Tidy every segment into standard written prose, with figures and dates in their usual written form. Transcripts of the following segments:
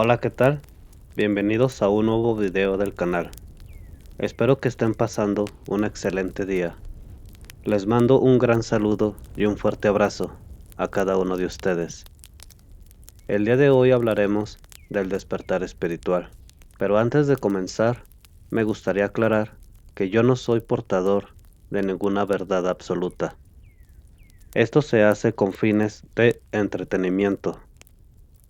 Hola, ¿qué tal? Bienvenidos a un nuevo video del canal. Espero que estén pasando un excelente día. Les mando un gran saludo y un fuerte abrazo a cada uno de ustedes. El día de hoy hablaremos del despertar espiritual. Pero antes de comenzar, me gustaría aclarar que yo no soy portador de ninguna verdad absoluta. Esto se hace con fines de entretenimiento.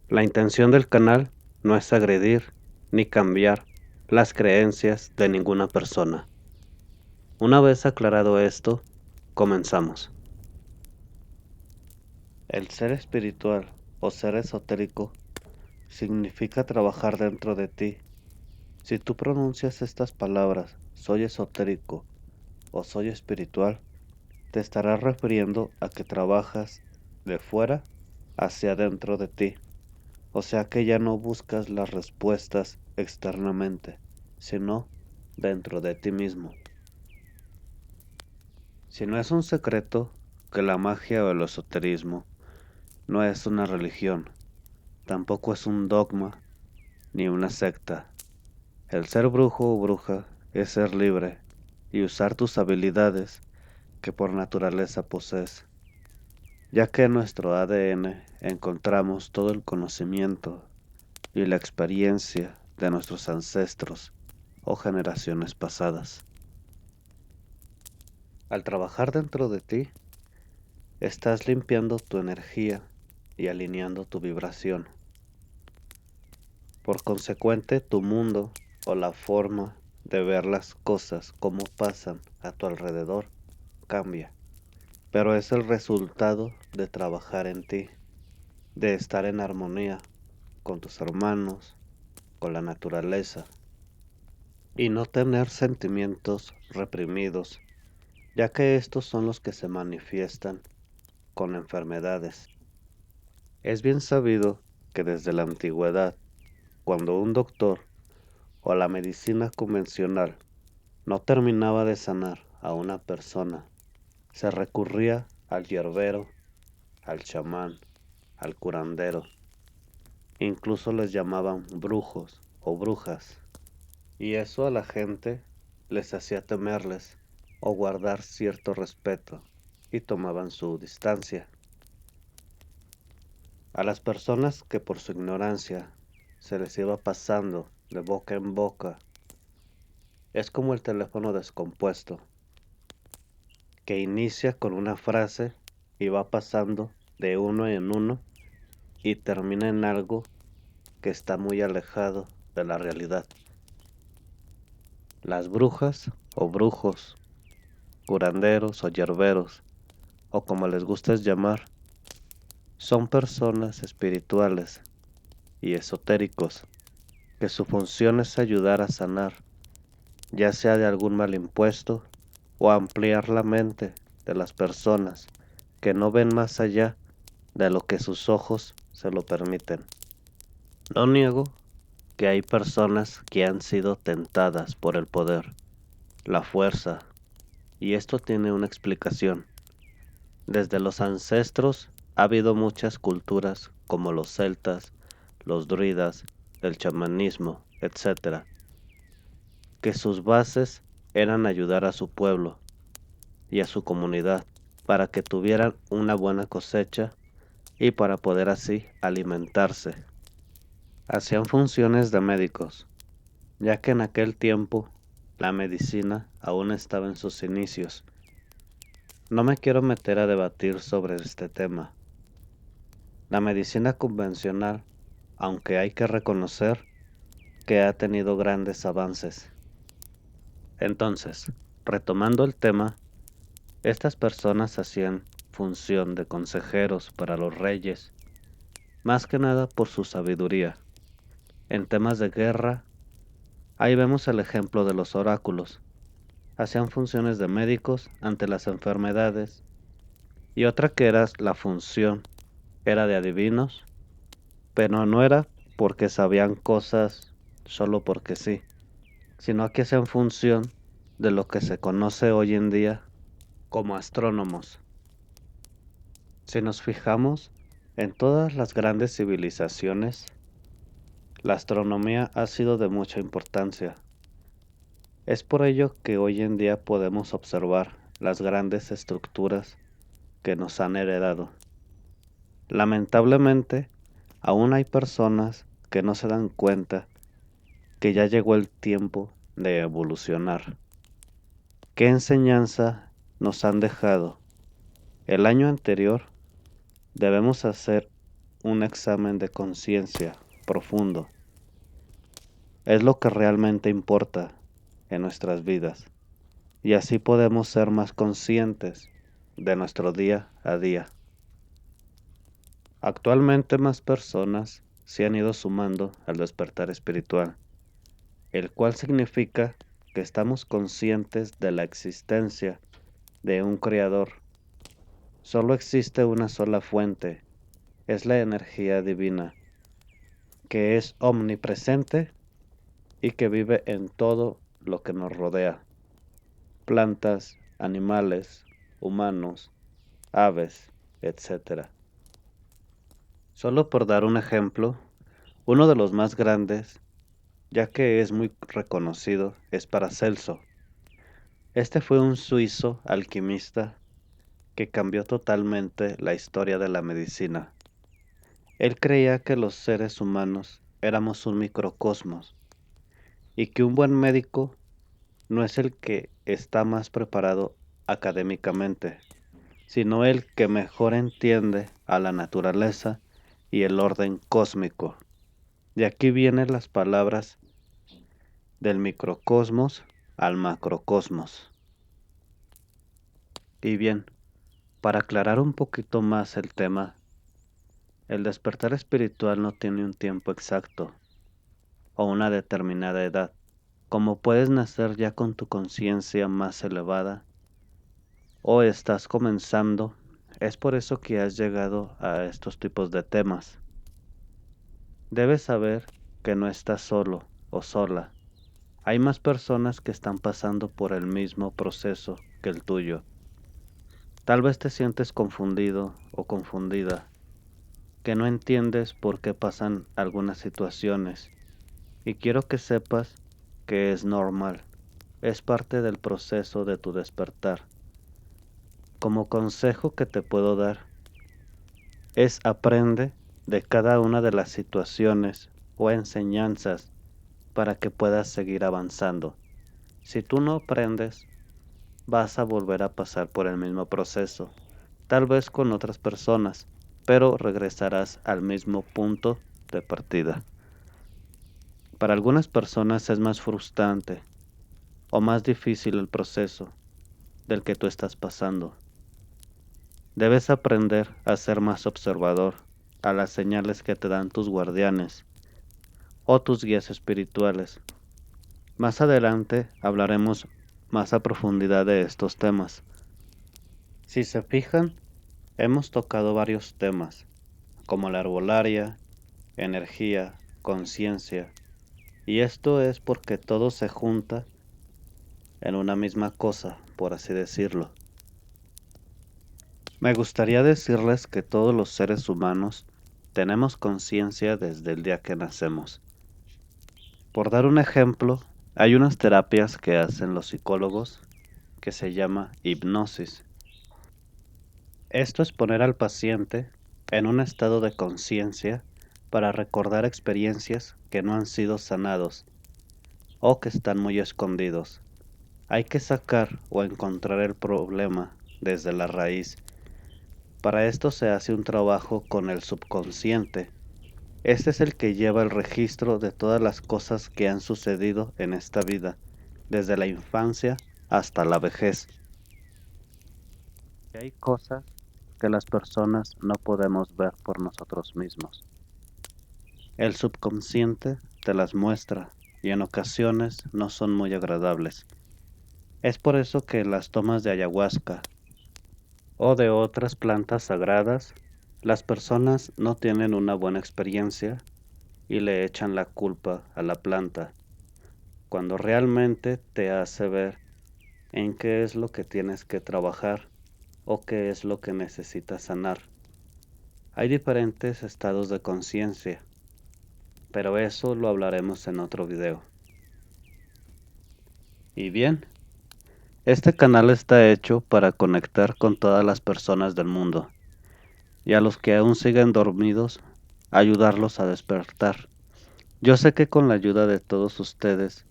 La intención del canal no es agredir ni cambiar las creencias de ninguna persona. Una vez aclarado esto, comenzamos. El ser espiritual o ser esotérico significa trabajar dentro de ti. Si tú pronuncias estas palabras, soy esotérico o soy espiritual, te estarás refiriendo a que trabajas de fuera hacia dentro de ti. O sea que ya no buscas las respuestas externamente, sino dentro de ti mismo. Si no es un secreto que la magia o el esoterismo no es una religión, tampoco es un dogma ni una secta. El ser brujo o bruja es ser libre y usar tus habilidades que por naturaleza posees, ya que en nuestro ADN encontramos todo el conocimiento y la experiencia de nuestros ancestros o generaciones pasadas. Al trabajar dentro de ti, estás limpiando tu energía y alineando tu vibración. Por consecuente, tu mundo o la forma de ver las cosas como pasan a tu alrededor cambia, pero es el resultado de trabajar en ti, de estar en armonía con tus hermanos, con la naturaleza y no tener sentimientos reprimidos, ya que estos son los que se manifiestan con enfermedades. Es bien sabido que desde la antigüedad, cuando un doctor o la medicina convencional no terminaba de sanar a una persona, se recurría al hierbero, al chamán, al curandero. Incluso les llamaban brujos o brujas. Y eso a la gente les hacía temerles o guardar cierto respeto y tomaban su distancia. A las personas que por su ignorancia se les iba pasando de boca en boca, es como el teléfono descompuesto, que inicia con una frase y va pasando de uno en uno y termina en algo que está muy alejado de la realidad. Las brujas o brujos, curanderos o yerberos, o como les gustes llamar, son personas espirituales y esotéricos que su función es ayudar a sanar, ya sea de algún mal impuesto o ampliar la mente de las personas que no ven más allá de lo que sus ojos se lo permiten. No niego que hay personas que han sido tentadas por el poder, la fuerza, y esto tiene una explicación. Desde los ancestros ha habido muchas culturas como los celtas, los druidas, el chamanismo, etc., que sus bases eran ayudar a su pueblo y a su comunidad para que tuvieran una buena cosecha y para poder así alimentarse. Hacían funciones de médicos, ya que en aquel tiempo la medicina aún estaba en sus inicios. No me quiero meter a debatir sobre este tema. La medicina convencional, aunque hay que reconocer que ha tenido grandes avances. Entonces, retomando el tema, estas personas hacían función de consejeros para los reyes, más que nada por su sabiduría. En temas de guerra, ahí vemos el ejemplo de los oráculos. Hacían funciones de médicos ante las enfermedades, y otra que era la función era de adivinos, pero no era porque sabían cosas solo porque sí, sino que hacían función de lo que se conoce hoy en día como astrónomos. Si nos fijamos en todas las grandes civilizaciones, La astronomía ha sido de mucha importancia. Es por ello que hoy en día podemos observar las grandes estructuras que nos han heredado. Lamentablemente, aún hay personas que no se dan cuenta que ya llegó el tiempo de evolucionar. ¿Qué enseñanza nos han dejado? El año anterior debemos hacer un examen de conciencia profundo. Es lo que realmente importa en nuestras vidas y así podemos ser más conscientes de nuestro día a día. Actualmente más personas se han ido sumando al despertar espiritual, el cual significa que estamos conscientes de la existencia de un creador. Solo existe una sola fuente, es la energía divina, que es omnipresente y que vive en todo lo que nos rodea, plantas, animales, humanos, aves, etc. Solo por dar un ejemplo, uno de los más grandes, ya que es muy reconocido, es Paracelso. Este fue un suizo alquimista que cambió totalmente la historia de la medicina. Él creía que los seres humanos éramos un microcosmos y que un buen médico no es el que está más preparado académicamente, sino el que mejor entiende a la naturaleza y el orden cósmico. De aquí vienen las palabras del microcosmos al macrocosmos. Y bien, para aclarar un poquito más el tema, el despertar espiritual no tiene un tiempo exacto o una determinada edad. Como puedes nacer ya con tu conciencia más elevada o estás comenzando, es por eso que has llegado a estos tipos de temas. Debes saber que no estás solo o sola. Hay más personas que están pasando por el mismo proceso que el tuyo. Tal vez te sientes confundido o confundida, que no entiendes por qué pasan algunas situaciones. Y quiero que sepas que es normal, es parte del proceso de tu despertar. Como consejo que te puedo dar es aprende de cada una de las situaciones o enseñanzas para que puedas seguir avanzando. Si tú no aprendes, vas a volver a pasar por el mismo proceso, tal vez con otras personas, pero regresarás al mismo punto de partida. Para algunas personas es más frustrante o más difícil el proceso del que tú estás pasando. Debes aprender a ser más observador a las señales que te dan tus guardianes o tus guías espirituales. Más adelante hablaremos más a profundidad de estos temas. Si se fijan, hemos tocado varios temas, como la herbolaria, energía, conciencia, y esto es porque todo se junta en una misma cosa, por así decirlo. Me gustaría decirles que todos los seres humanos tenemos conciencia desde el día que nacemos. Por dar un ejemplo, hay unas terapias que hacen los psicólogos que se llama hipnosis. Esto es poner al paciente en un estado de conciencia para recordar experiencias que no han sido sanados o que están muy escondidos. Hay que sacar o encontrar el problema desde la raíz. Para esto se hace un trabajo con el subconsciente. Este es el que lleva el registro de todas las cosas que han sucedido en esta vida, desde la infancia hasta la vejez. Y hay cosas que las personas no podemos ver por nosotros mismos. El subconsciente te las muestra y en ocasiones no son muy agradables. Es por eso que las tomas de ayahuasca o de otras plantas sagradas, las personas no tienen una buena experiencia y le echan la culpa a la planta, cuando realmente te hace ver en qué es lo que tienes que trabajar o qué es lo que necesitas sanar. Hay diferentes estados de conciencia. pero eso lo hablaremos en otro video. Y bien, este canal está hecho para conectar con todas las personas del mundo, y a los que aún siguen dormidos, ayudarlos a despertar. Yo sé que con la ayuda de todos ustedes,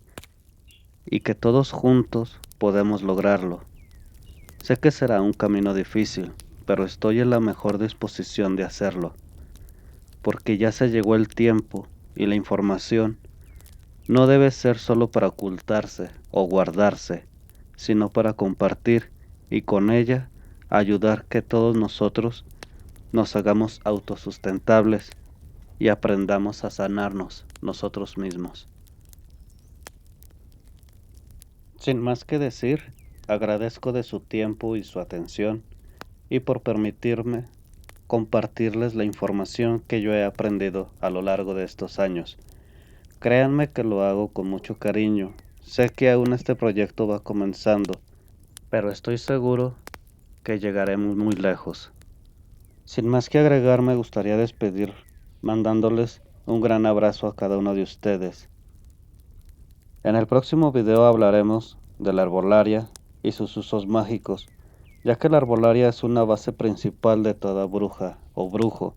y que todos juntos podemos lograrlo. Sé que será un camino difícil, pero estoy en la mejor disposición de hacerlo, porque ya se llegó el tiempo y la información no debe ser solo para ocultarse o guardarse, sino para compartir y con ella ayudar que todos nosotros nos hagamos autosustentables y aprendamos a sanarnos nosotros mismos. Sin más que decir, agradezco de su tiempo y su atención y por permitirme compartirles la información que yo he aprendido a lo largo de estos años. Créanme que lo hago con mucho cariño. Sé que aún este proyecto va comenzando, pero estoy seguro que llegaremos muy lejos. Sin más que agregar, me gustaría despedir mandándoles un gran abrazo a cada uno de ustedes. En el próximo video hablaremos de la herbolaria y sus usos mágicos, ya que la herbolaria es una base principal de toda bruja o brujo.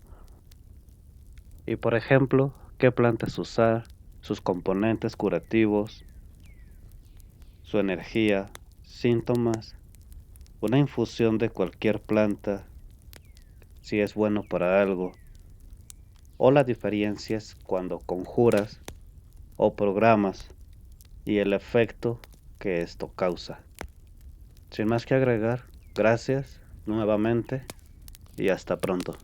Y por ejemplo, qué plantas usar, sus componentes curativos, su energía, síntomas, una infusión de cualquier planta, si es bueno para algo, o las diferencias cuando conjuras o programas y el efecto que esto causa. Sin más que agregar, gracias nuevamente y hasta pronto.